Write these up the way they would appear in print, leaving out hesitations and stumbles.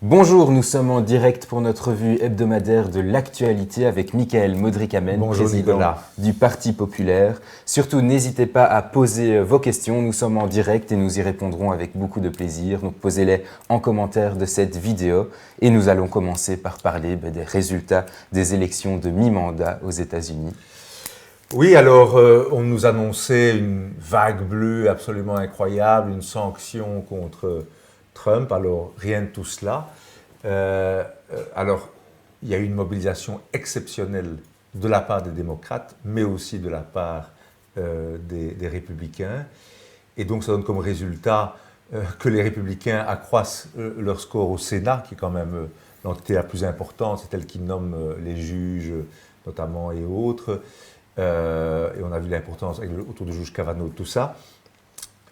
Bonjour, nous sommes en direct pour notre revue hebdomadaire de l'actualité avec Michael Modric-Amen, président du Parti populaire. Surtout, n'hésitez pas à poser vos questions, nous sommes en direct et nous y répondrons avec beaucoup de plaisir. Donc posez-les en commentaire de cette vidéo et nous allons commencer par parler des résultats des élections de mi-mandat aux États-Unis. Oui, alors on nous annonçait une vague bleue absolument incroyable, une sanction contre Trump, alors rien de tout cela. Alors, il y a eu une mobilisation exceptionnelle de la part des démocrates, mais aussi de la part des républicains. Et donc, ça donne comme résultat que les républicains accroissent leur score au Sénat, qui est quand même l'entité la plus importante, c'est elle qui nomme les juges, notamment, et autres. Et on a vu l'importance autour du juge Kavanaugh, tout ça.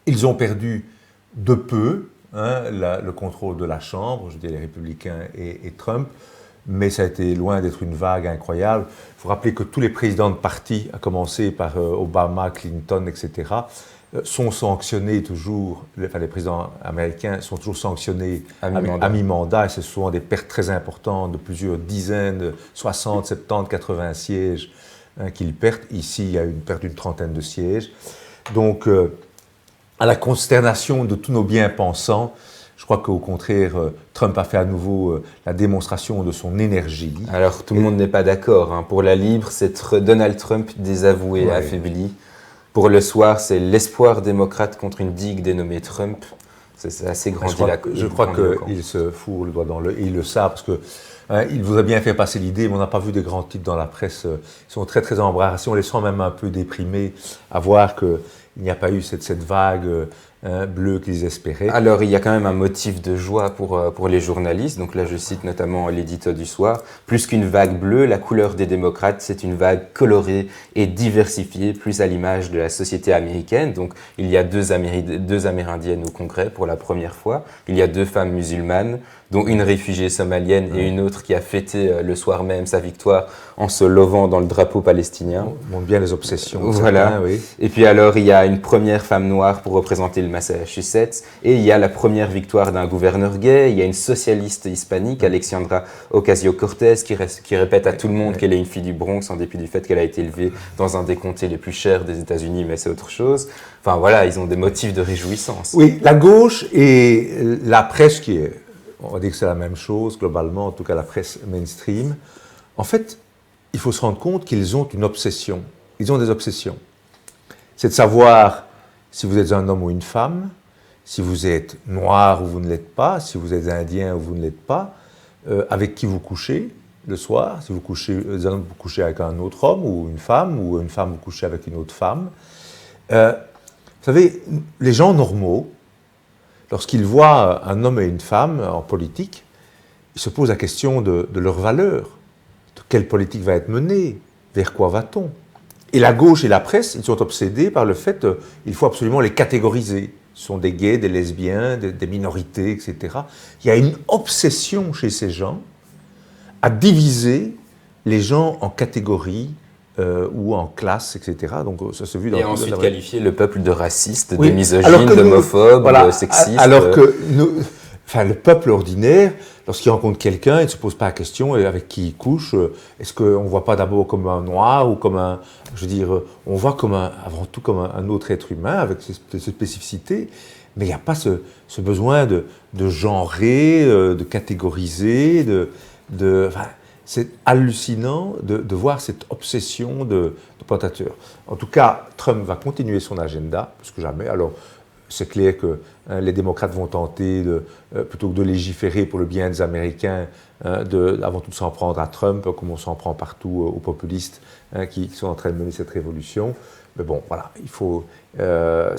Ils ont perdu de peu le contrôle de la Chambre, je veux dire les républicains et Trump, mais ça a été loin d'être une vague incroyable. Il faut rappeler que tous les présidents de parti, à commencer par Obama, Clinton, etc., sont sanctionnés toujours, enfin les présidents américains sont toujours sanctionnés à mi-mandat, et c'est souvent des pertes très importantes de plusieurs dizaines, 60, 70, 80 sièges qu'ils perdent. Ici, il y a une perte d'une trentaine de sièges. Donc, à la consternation de tous nos bien-pensants, je crois qu'au contraire, Trump a fait à nouveau la démonstration de son énergie. Alors, tout le monde n'est pas d'accord. Pour la Libre, c'est Donald Trump désavoué et affaibli. Pour le Soir, c'est l'espoir démocrate contre une digue dénommée Trump. C'est assez grandiloquent. Je crois qu'il se fout le doigt dans l'œil, et il le sait, parce que il voudrait bien faire passer l'idée, mais on n'a pas vu de grands titres dans la presse. Ils sont très, très embarrassés. On les sent même un peu déprimés à voir qu'il n'y a pas eu cette vague bleue qu'ils espéraient. Alors, il y a quand même un motif de joie pour les journalistes. Donc là, je cite notamment l'édito du Soir. Plus qu'une vague bleue, la couleur des démocrates, c'est une vague colorée et diversifiée, plus à l'image de la société américaine. Donc, il y a deux Amérindiennes au Congrès pour la première fois. Il y a 2 femmes musulmanes, dont une réfugiée somalienne et une autre qui a fêté le soir même sa victoire en se levant dans le drapeau palestinien. On montre bien les obsessions. Voilà. Certains, oui. Et puis alors, il y a une première femme noire pour représenter le Massachusetts, et il y a la première victoire d'un gouverneur gay. Il y a une socialiste hispanique, Alexandra Ocasio-Cortez, qui répète à tout le monde qu'elle est une fille du Bronx, en dépit du fait qu'elle a été élevée dans un des comtés les plus chers des États-Unis, mais c'est autre chose. Enfin voilà, ils ont des motifs de réjouissance. Oui, la gauche et la presse qui est... On va dire que c'est la même chose, globalement, en tout cas la presse mainstream. En fait, il faut se rendre compte qu'ils ont une obsession. Ils ont des obsessions. C'est de savoir si vous êtes un homme ou une femme, si vous êtes noir ou vous ne l'êtes pas, si vous êtes indien ou vous ne l'êtes pas, avec qui vous couchez le soir, si vous couchez avec un autre homme ou une femme vous couchez avec une autre femme. Vous savez, les gens normaux, lorsqu'ils voient un homme et une femme en politique, ils se posent la question de leur valeur, de quelle politique va être menée, vers quoi va-t-on. Et la gauche et la presse, ils sont obsédés par le fait qu'il faut absolument les catégoriser. Ce sont des gays, des lesbiens, des minorités, etc. Il y a une obsession chez ces gens à diviser les gens en catégories, ou en classe, etc. Donc ça se vit dans... Et ensuite qualifier le peuple de raciste, de misogyne, d'homophobe, de sexiste. Alors que le peuple ordinaire, lorsqu'il rencontre quelqu'un, il ne se pose pas la question avec qui il couche. Est-ce qu'on ne voit pas d'abord comme un noir ou comme un... Je veux dire, on voit avant tout comme un autre être humain avec ses spécificités. Mais il n'y a pas ce besoin de genrer, de catégoriser, c'est hallucinant de voir cette obsession de pointateur. En tout cas, Trump va continuer son agenda, plus que jamais. Alors, c'est clair que les démocrates vont tenter, plutôt que de légiférer pour le bien des Américains, avant tout de s'en prendre à Trump, comme on s'en prend partout aux populistes qui sont en train de mener cette révolution. Mais bon, voilà,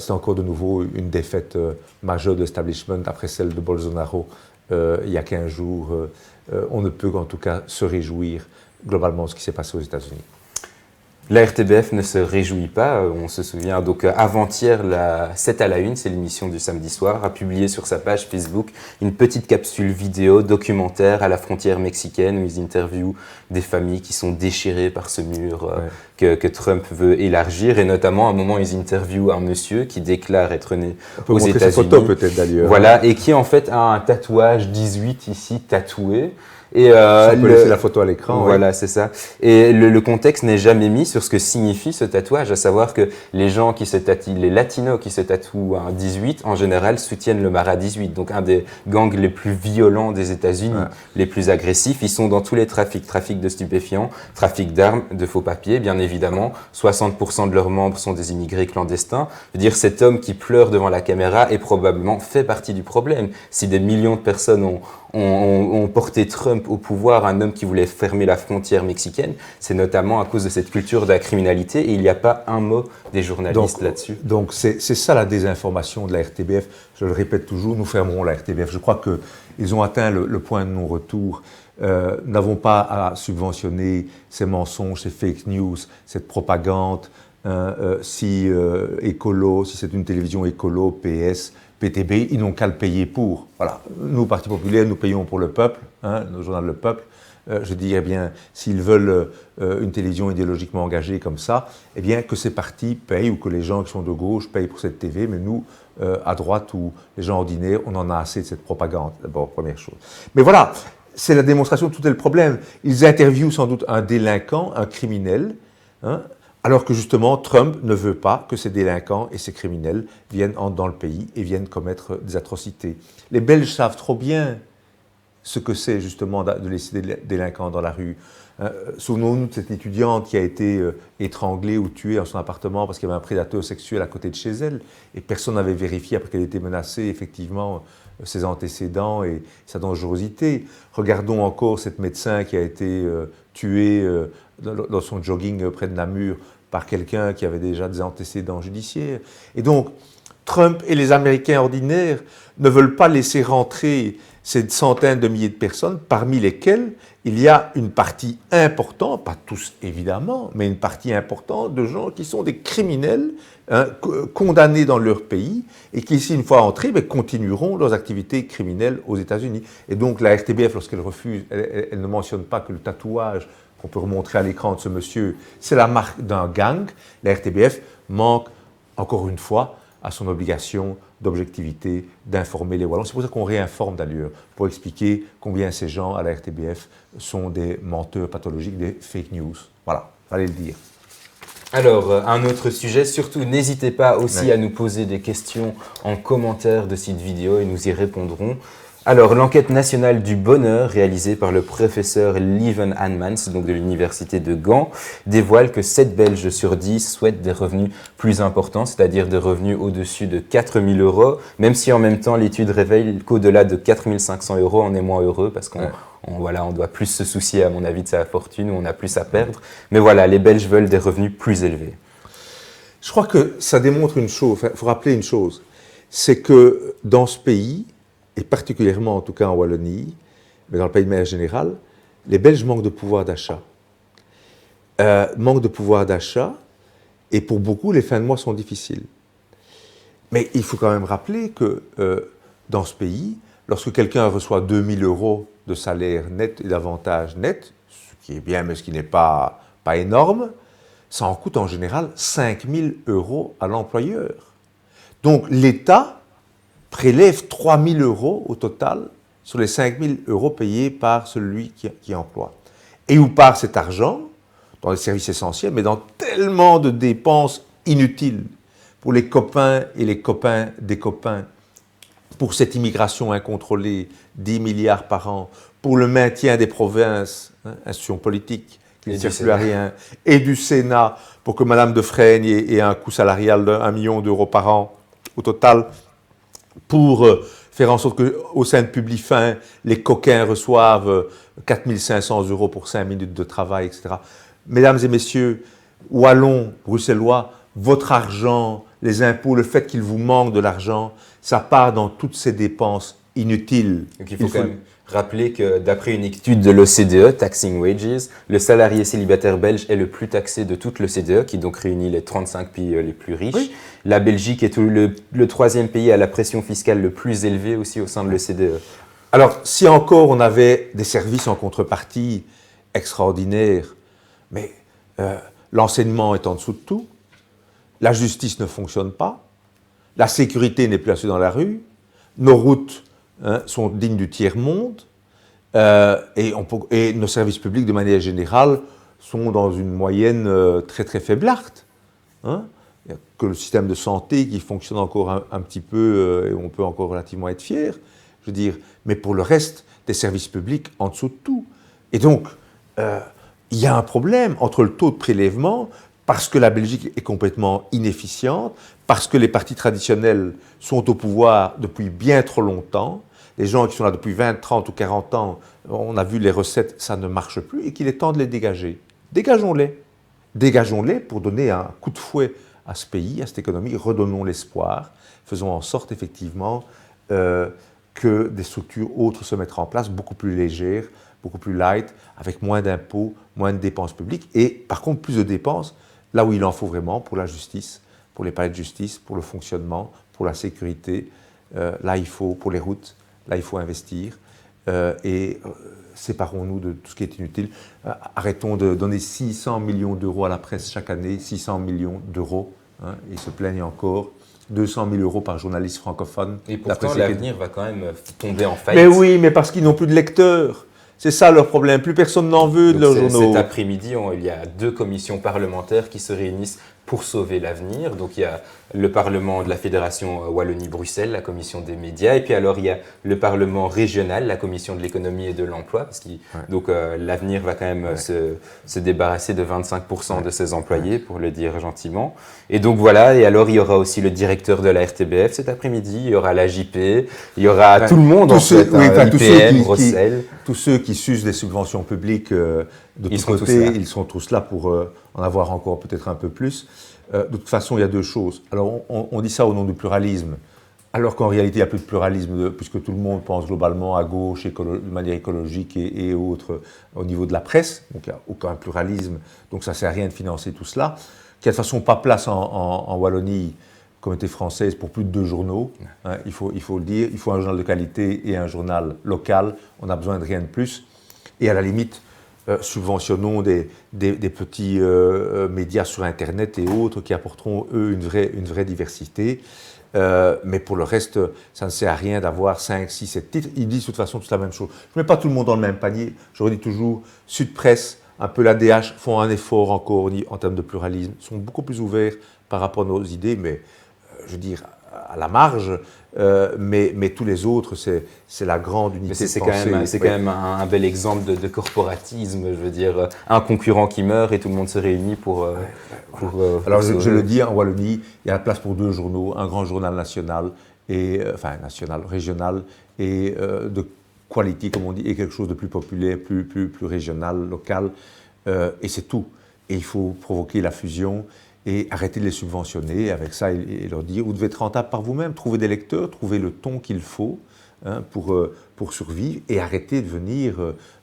c'est encore de nouveau une défaite majeure de l'establishment après celle de Bolsonaro il y a 15 jours. On ne peut qu'en tout cas se réjouir globalement de ce qui s'est passé aux États-Unis. La RTBF ne se réjouit pas, on se souvient. Donc avant-hier, 7 à la 1, c'est l'émission du samedi soir, a publié sur sa page Facebook une petite capsule vidéo documentaire à la frontière mexicaine où ils interviewent des familles qui sont déchirées par ce mur que Trump veut élargir. Et notamment, à un moment, ils interviewent un monsieur qui déclare être né aux États-Unis. On peut montrer ses photos peut-être d'ailleurs. Voilà, et qui en fait a un tatouage 18 ici tatoué. Et on peut laisser la photo à l'écran. Voilà, oui. C'est ça. Et le contexte n'est jamais mis sur ce que signifie ce tatouage, à savoir que les gens qui se tatouent, les latinos qui se tatouent un 18, en général soutiennent le Mara 18, donc un des gangs les plus violents des États-Unis, les plus agressifs. Ils sont dans tous les trafics de stupéfiants, trafic d'armes, de faux papiers, bien évidemment. 60% de leurs membres sont des immigrés clandestins. Je veux dire, cet homme qui pleure devant la caméra est probablement fait partie du problème. Si des millions de personnes ont porté Trump au pouvoir, un homme qui voulait fermer la frontière mexicaine, c'est notamment à cause de cette culture de la criminalité et il n'y a pas un mot des journalistes là-dessus. Donc c'est ça la désinformation de la RTBF. Je le répète toujours, nous fermerons la RTBF. Je crois qu'ils ont atteint le point de non-retour. Nous n'avons pas à subventionner ces mensonges, ces fake news, cette propagande. Si c'est une télévision écolo, PS, PTB, ils n'ont qu'à le payer pour. Voilà. Nous, Parti populaire, nous payons pour le peuple, le journal Le Peuple. Je dirais bien, s'ils veulent une télévision idéologiquement engagée comme ça, eh bien que ces partis payent ou que les gens qui sont de gauche payent pour cette TV, mais nous, à droite ou les gens ordinaires, on en a assez de cette propagande, d'abord, première chose. Mais voilà, c'est la démonstration de tout est le problème. Ils interviewent sans doute un délinquant, un criminel, alors que justement, Trump ne veut pas que ces délinquants et ces criminels viennent dans le pays et viennent commettre des atrocités. Les Belges savent trop bien ce que c'est justement de laisser des délinquants dans la rue. Souvenons-nous de cette étudiante qui a été étranglée ou tuée dans son appartement parce qu'il y avait un prédateur sexuel à côté de chez elle et personne n'avait vérifié après qu'elle était menacée, effectivement, ses antécédents et sa dangerosité. Regardons encore cette médecin qui a été tuée dans son jogging près de Namur par quelqu'un qui avait déjà des antécédents judiciaires. Et donc, Trump et les Américains ordinaires ne veulent pas laisser rentrer ces centaines de milliers de personnes, parmi lesquelles il y a une partie importante, pas tous évidemment, mais une partie importante de gens qui sont des criminels condamnés dans leur pays et qui, ici, une fois entrés, continueront leurs activités criminelles aux États-Unis. Et donc la RTBF, lorsqu'elle refuse, elle ne mentionne pas que le tatouage qu'on peut remontrer à l'écran de ce monsieur, c'est la marque d'un gang. La RTBF manque, encore une fois, à son obligation d'objectivité, d'informer les Wallons. C'est pour ça qu'on réinforme d'ailleurs, pour expliquer combien ces gens à la RTBF sont des menteurs pathologiques, des fake news. Voilà, fallait le dire. Alors, un autre sujet, surtout n'hésitez pas aussi à nous poser des questions en commentaire de cette vidéo et nous y répondrons. Alors, l'enquête nationale du bonheur réalisée par le professeur Lieven Anmans, donc de l'université de Gand, dévoile que 7 Belges sur 10 souhaitent des revenus plus importants, c'est-à-dire des revenus au-dessus de 4 000 €, même si en même temps l'étude révèle qu'au-delà de 4 500 €, on est moins heureux parce qu'on on doit plus se soucier, à mon avis, de sa fortune, ou on a plus à perdre. Mais voilà, les Belges veulent des revenus plus élevés. Je crois que ça démontre une chose, il faut rappeler une chose, c'est que dans ce pays, et particulièrement en tout cas en Wallonie, mais dans le pays de manière générale, les Belges manquent de pouvoir d'achat. Manquent de pouvoir d'achat, et pour beaucoup, les fins de mois sont difficiles. Mais il faut quand même rappeler que dans ce pays, lorsque quelqu'un reçoit 2 000 € de salaire net et d'avantages nets, ce qui est bien mais ce qui n'est pas énorme, ça en coûte en général 5 000 € à l'employeur. Donc l'État prélève 3 000 € au total sur les 5 000 € payés par celui qui emploie. Et où part cet argent? Dans les services essentiels, mais dans tellement de dépenses inutiles pour les copains et les copains des copains, pour cette immigration incontrôlée, 10 milliards par an, pour le maintien des provinces, institutions politiques, qui ne servent plus à rien, et du Sénat, pour que Mme de Fresnes ait un coût salarial d'1 million d'euros par an au total, pour faire en sorte qu'au sein de Publifin, les coquins reçoivent 4 500 € pour 5 minutes de travail, etc. Mesdames et messieurs, Wallons, Bruxellois, votre argent, les impôts, le fait qu'il vous manque de l'argent, ça part dans toutes ces dépenses inutile. Donc il faut quand même rappeler que d'après une étude de l'OCDE, Taxing Wages, le salarié célibataire belge est le plus taxé de toute l'OCDE, qui donc réunit les 35 pays les plus riches. Oui. La Belgique est le troisième pays à la pression fiscale le plus élevée aussi au sein de l'OCDE. Alors, si encore on avait des services en contrepartie extraordinaires, mais l'enseignement est en dessous de tout, la justice ne fonctionne pas, la sécurité n'est plus assez dans la rue, nos routes sont dignes du tiers-monde, et nos services publics, de manière générale, sont dans une moyenne très très faiblarde. Hein. Il n'y a que le système de santé qui fonctionne encore un petit peu, et on peut encore relativement être fier. Je veux dire, mais pour le reste, des services publics en dessous de tout. Et donc, il y a un problème entre le taux de prélèvement, parce que la Belgique est complètement inefficiente, parce que les partis traditionnels sont au pouvoir depuis bien trop longtemps, les gens qui sont là depuis 20, 30 ou 40 ans, on a vu les recettes, ça ne marche plus, et qu'il est temps de les dégager. Dégageons-les. Dégageons-les pour donner un coup de fouet à ce pays, à cette économie, redonnons l'espoir, faisons en sorte effectivement que des structures autres se mettent en place, beaucoup plus légères, beaucoup plus light, avec moins d'impôts, moins de dépenses publiques, et par contre plus de dépenses là où il en faut vraiment, pour la justice, pour les palais de justice, pour le fonctionnement, pour la sécurité. Là, il faut, pour les routes, là, il faut investir. Séparons-nous de tout ce qui est inutile. Arrêtons de donner 600 millions d'euros à la presse chaque année, 600 millions d'euros, hein, ils se plaignent encore. 200 000 euros par journaliste francophone. Et pourtant, l'avenir va quand même tomber en faillite. Mais oui, mais parce qu'ils n'ont plus de lecteurs. C'est ça leur problème. Plus personne n'en veut de leurs journaux. Cet après-midi, il y a 2 commissions parlementaires qui se réunissent pour sauver l'avenir. Donc il y a le Parlement de la Fédération Wallonie-Bruxelles, la commission des médias, et puis alors il y a le Parlement régional, la commission de l'économie et de l'emploi, parce que donc l'avenir va quand même se débarrasser de 25% de ses employés, pour le dire gentiment. Et donc voilà, et alors il y aura aussi le directeur de la RTBF cet après-midi, il y aura la JP, il y aura tout le monde en fait, IPM, Bruxelles. Tous ceux qui s'usent des subventions publiques de tous côtés, ils sont tous là pour en avoir encore peut-être un peu plus. De toute façon, il y a 2 choses. Alors, on dit ça au nom du pluralisme, alors qu'en réalité, il n'y a plus de pluralisme, puisque tout le monde pense globalement à gauche, de manière écologique et autres, au niveau de la presse. Donc, il n'y a aucun pluralisme, donc ça ne sert à rien de financer tout cela. Qu'il n'y a de toute façon pas place en Wallonie, Communauté française, pour plus de 2 journaux. Hein, il faut le dire. Il faut un journal de qualité et un journal local. On n'a besoin de rien de plus. Et à la limite, subventionnons des petits médias sur Internet et autres qui apporteront, eux, une vraie diversité. Mais pour le reste, ça ne sert à rien d'avoir 5, 6, 7 titres. Ils disent de toute façon toute la même chose. Je ne mets pas tout le monde dans le même panier. Je redis toujours, Sud Presse, un peu l'ADH, font un effort encore en termes de pluralisme, sont beaucoup plus ouverts par rapport à nos idées, mais je veux dire, à la marge, mais tous les autres, c'est la grande unité de pensée. C'est quand même un bel exemple de corporatisme, je veux dire, un concurrent qui meurt et tout le monde se réunit pour Alors, je le dis, en Wallonie, il y a la place pour 2 journaux, un grand journal national, régional, et de quality, comme on dit, et quelque chose de plus populaire, plus régional, local, et c'est tout. Et il faut provoquer la fusion et arrêter de les subventionner avec ça et leur dire, vous devez être rentable par vous-même, trouver des lecteurs, trouver le ton qu'il faut pour survivre et arrêter de venir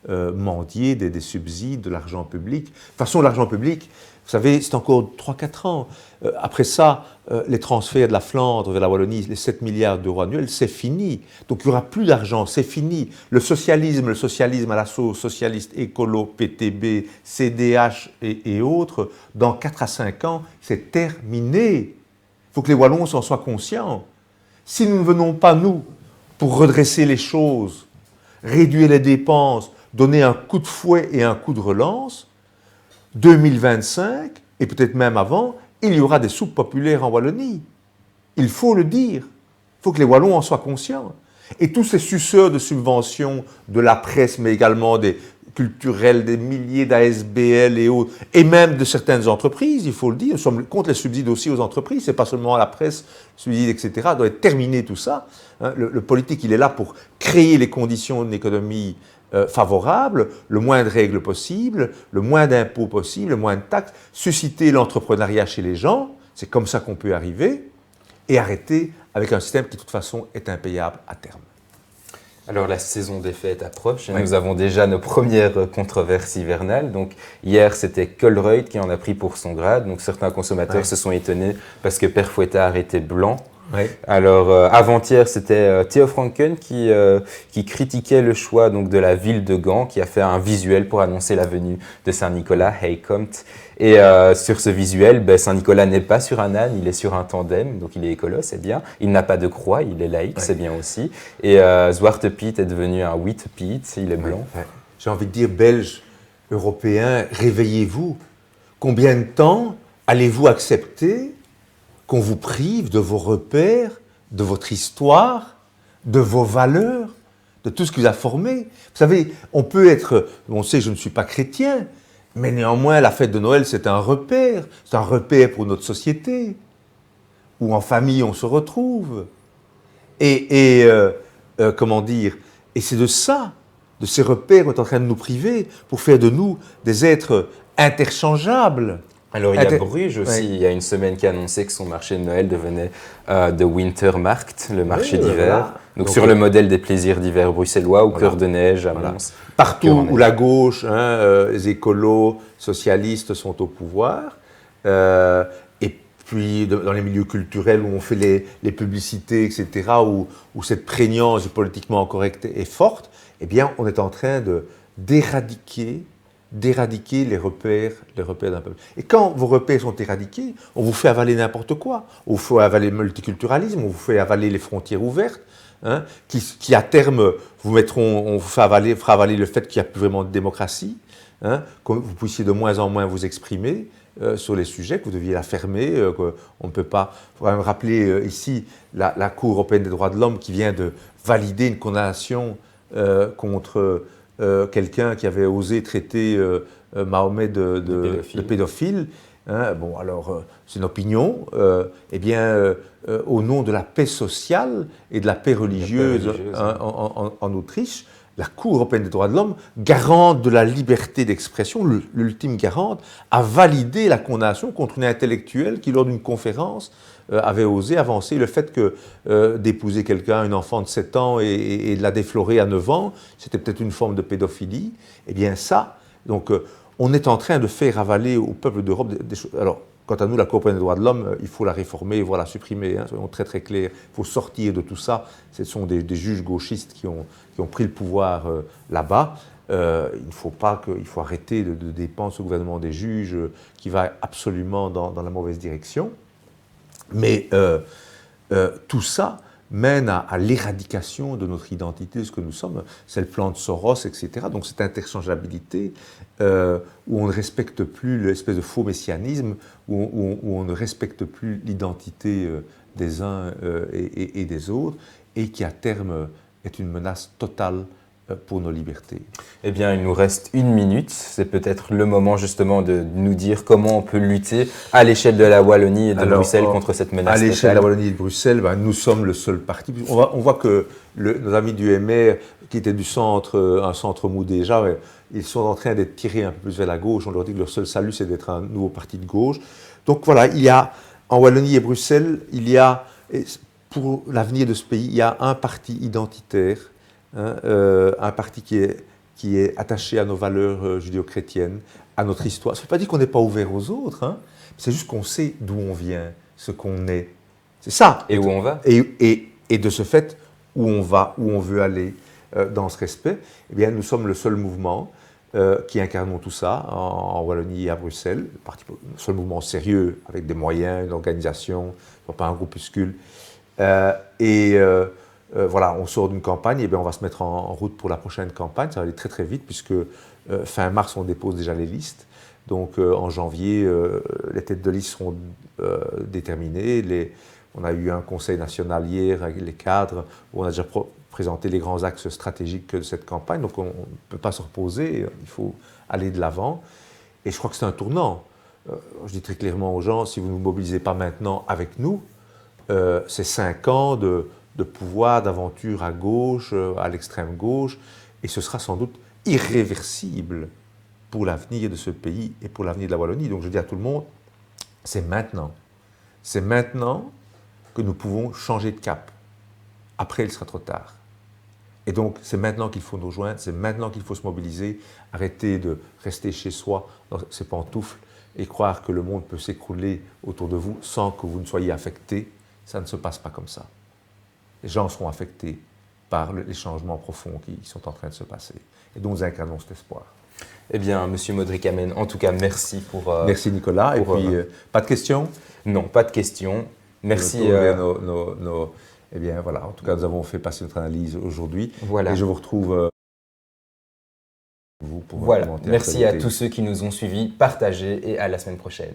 mendier des subsides, de l'argent public. De toute façon, l'argent public, vous savez, c'est encore 3-4 ans. Après ça, les transferts de la Flandre vers la Wallonie, les 7 milliards d'euros annuels, c'est fini. Donc il n'y aura plus d'argent, c'est fini. Le socialisme à la sauce socialiste, écolo, PTB, CDH et autres, dans 4 à 5 ans, c'est terminé. Il faut que les Wallons s'en soient conscients. Si nous ne venons pas, nous, pour redresser les choses, réduire les dépenses, donner un coup de fouet et un coup de relance, 2025, et peut-être même avant, il y aura des soupes populaires en Wallonie. Il faut le dire. Il faut que les Wallons en soient conscients. Et tous ces suceurs de subventions de la presse, mais également des culturels, des milliers d'ASBL et autres, et même de certaines entreprises, il faut le dire, nous sommes contre les subsides aussi aux entreprises, c'est pas seulement à la presse, subsides, etc., doit être terminé tout ça. Hein, le politique, il est là pour créer les conditions d'une économie favorable, le moins de règles possible, le moins d'impôts possible, le moins de taxes, susciter l'entrepreneuriat chez les gens, c'est comme ça qu'on peut arriver, et arrêter avec un système qui de toute façon est impayable à terme. Alors la saison des fêtes approche et nous avons déjà nos premières controverses hivernales. Donc hier c'était Colruyt qui en a pris pour son grade. Donc certains consommateurs se sont étonnés parce que Père Fouettard était blanc. Alors avant-hier c'était Theo Franken qui critiquait le choix donc de la ville de Gand, qui a fait un visuel pour annoncer la venue de Saint-Nicolas, Hey Komt. Et sur ce visuel, Saint-Nicolas n'est pas sur un âne, il est sur un tandem, donc il est écolo, c'est bien. Il n'a pas de croix, il est laïque, c'est bien aussi. Et Zwarte Piet est devenu un Witte Piet, il est blanc. J'ai envie de dire, Belges, Européens, réveillez-vous. Combien de temps allez-vous accepter qu'on vous prive de vos repères, de votre histoire, de vos valeurs, de tout ce qui vous a formé? Vous savez, on peut être, on sait, je ne suis pas chrétien, mais néanmoins, la fête de Noël, c'est un repère pour notre société, où en famille, on se retrouve. Comment dire, et c'est de ça, de ces repères qu'on est en train de nous priver, pour faire de nous des êtres interchangeables. Alors il y a Bruges aussi, il y a une semaine qui a annoncé que son marché de Noël devenait The Wintermarkt, le marché d'hiver. Voilà. Donc sur le modèle des plaisirs d'hiver bruxellois, au cœur de neige, à Mons. Partout où la gauche, les écolos, socialistes sont au pouvoir, et puis dans les milieux culturels où on fait les publicités, etc., où cette prégnance du politiquement incorrect est forte, eh bien on est en train d'éradiquer les repères d'un peuple. Et quand vos repères sont éradiqués, on vous fait avaler n'importe quoi. On vous fait avaler le multiculturalisme, on vous fait avaler les frontières ouvertes, qui à terme fera avaler le fait qu'il n'y a plus vraiment de démocratie, que vous puissiez de moins en moins vous exprimer sur les sujets, que vous deviez la fermer, qu'on ne peut pas. Il faut quand même rappeler ici la Cour européenne des droits de l'homme qui vient de valider une condamnation contre quelqu'un qui avait osé traiter Mahomet de pédophile. Bon, alors, c'est une opinion. Au nom de la paix sociale et de la paix religieuse, en Autriche, la Cour européenne des droits de l'homme, garante de la liberté d'expression, l'ultime garante, a validé la condamnation contre une intellectuelle qui, lors d'une conférence, avait osé avancer le fait que d'épouser quelqu'un, une enfant de 7 ans, et de la déflorer à 9 ans, c'était peut-être une forme de pédophilie. Eh bien ça, donc on est en train de faire avaler au peuple d'Europe des choses. Alors, quant à nous, la Cour européenne des droits de l'homme, il faut la réformer, voire la supprimer, soyons très très clairs. Il faut sortir de tout ça. Ce sont des juges gauchistes qui ont pris le pouvoir là-bas. Il faut arrêter de dépenser au gouvernement des juges qui va absolument dans la mauvaise direction. Mais tout ça mène à l'éradication de notre identité, de ce que nous sommes. C'est le plan de Soros, etc. Donc cette interchangeabilité où on ne respecte plus l'espèce de faux messianisme, où on ne respecte plus l'identité des uns et des autres, et qui à terme est une menace totale pour nos libertés. Eh bien, il nous reste 1 minute. C'est peut-être le moment justement de nous dire comment on peut lutter à l'échelle de la Wallonie et de Bruxelles contre cette menace. À l'échelle de la Wallonie et de Bruxelles, nous sommes le seul parti. On voit que nos amis du MR, qui étaient du centre, un centre mou déjà, ils sont en train d'être tirés un peu plus vers la gauche. On leur dit que leur seul salut, c'est d'être un nouveau parti de gauche. Donc voilà, il y a, en Wallonie et Bruxelles, pour l'avenir de ce pays, il y a un parti identitaire, un parti qui est attaché à nos valeurs judéo-chrétiennes, à notre histoire. Ça ne veut pas dire qu'on n'est pas ouvert aux autres, c'est juste qu'on sait d'où on vient, ce qu'on est. C'est ça. Et où on va. Et de ce fait, où on va, où on veut aller dans ce respect, eh bien, nous sommes le seul mouvement qui incarnons tout ça en Wallonie et à Bruxelles, le seul mouvement sérieux, avec des moyens, une organisation, pas un groupuscule. Voilà, on sort d'une campagne, et bien on va se mettre en route pour la prochaine campagne. Ça va aller très très vite puisque fin mars on dépose déjà les listes. Donc en janvier, les têtes de liste seront déterminées. On a eu un conseil national hier avec les cadres où on a déjà présenté les grands axes stratégiques de cette campagne. Donc on ne peut pas se reposer, il faut aller de l'avant. Et je crois que c'est un tournant. Je dis très clairement aux gens, si vous ne vous mobilisez pas maintenant avec nous, c'est 5 ans de pouvoir, d'aventure à gauche, à l'extrême gauche, et ce sera sans doute irréversible pour l'avenir de ce pays et pour l'avenir de la Wallonie. Donc je dis à tout le monde, c'est maintenant. C'est maintenant que nous pouvons changer de cap. Après, il sera trop tard. Et donc, c'est maintenant qu'il faut nous rejoindre, c'est maintenant qu'il faut se mobiliser, arrêter de rester chez soi dans ses pantoufles et croire que le monde peut s'écrouler autour de vous sans que vous ne soyez affecté. Ça ne se passe pas comme ça. Les gens seront affectés par les changements profonds qui sont en train de se passer. Et donc, nous incarnons cet espoir. Eh bien, Monsieur Modric-Amen, en tout cas, merci pour... Merci Nicolas. Et puis, pas de questions? Non, pas de questions. Merci. Eh bien, voilà. En tout cas, nous avons fait passer notre analyse aujourd'hui. Voilà. Et je vous retrouve... vous pour voilà. commenter Merci à l'actualité. tous ceux qui nous ont suivis. Partagez et à la semaine prochaine.